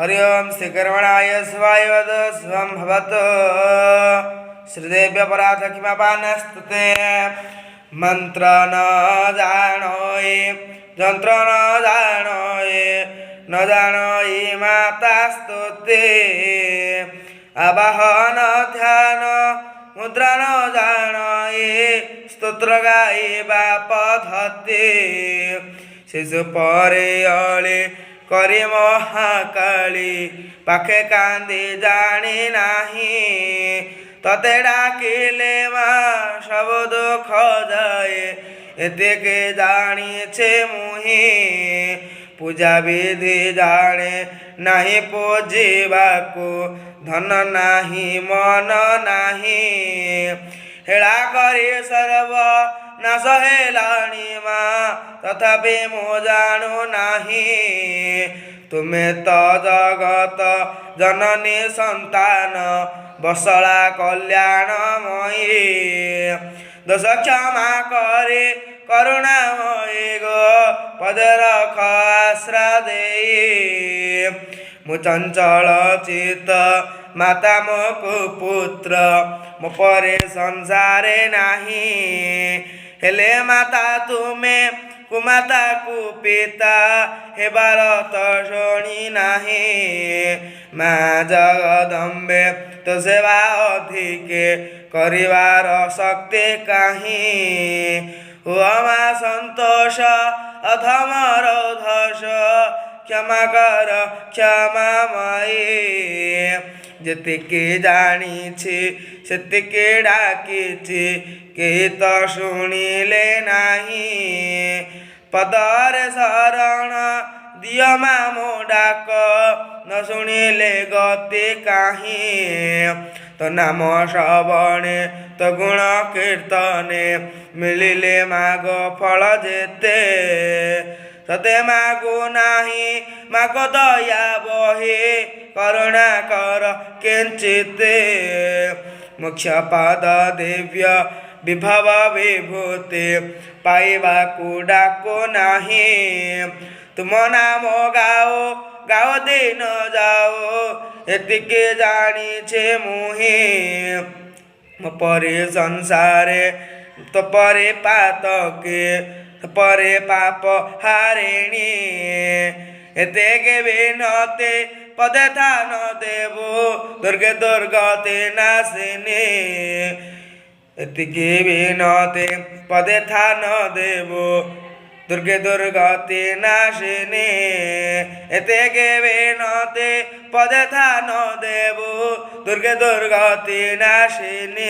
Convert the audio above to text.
हरि ओम श्रीकर्मणाय शिवाय वद स्वं भवतु श्रीदेव्य पराध किमपानस्तुते मंत्र न जानोए जंत्र न जानोए न जानोए माता स्तुते आवाहन ध्यान मुद्रा न जानोए स्तोत्र गाइबा पद्धति शिशु परे अळे करे महाकाली पाखे कांदी जानी नाही तते डाकिले माँ सब दुख जाए एतेके जानी छे मुही पूजा विधि जाने नहीं पूजिबाकू धन नाही मन नाही हेला करी सर्व नाश हेलाणी माँ तथापि मो जानू नाही तुम्हें तो जगत जननी संतान बसला कल्याणमयी दोष क्षमा करे करुणामयी गो पदे रख आश्रय देई मु चंचल चित्त माता मो कुपुत्र मो परे संसारे नाही हेले माता तुम्हें कुमाता कुपिता हेबार तो शुणी नाही माँ जगदम्बे तो सेवा अधिके करिवार शक्ति काहीं हुआ माँ संतोष अधमर धस क्षमा कर क्षमामयी जेतिके जानिछि सेतिके डाकिछि केहि तो शुणिले नाही पदरे शरण दिय माँ मो डाक न शुणिले गति काहीं तो नाम श्रवणे तो गुण कीर्तने मिलिले माग फल जेते सते मागो नाही माग दया बहे करुणा कर किंचिते मुख्य पाद दिव्य विभव विभूति पाइबाकू डाको नाही तुम नाम गाओ गाओ दिन जाओ एतिके जानी छे मुही मो परे संसारे तो परे पातके तो परे पाप हारिणी एतेके विनते पदे थान देवो दुर्गे दुर्गते नाशिनी एतिके विनते पदे थान देवो दुर्गे दुर्गति नाशिनी एतेके विनते पदे थान देवो दुर्गे दुर्गति नाशिनी।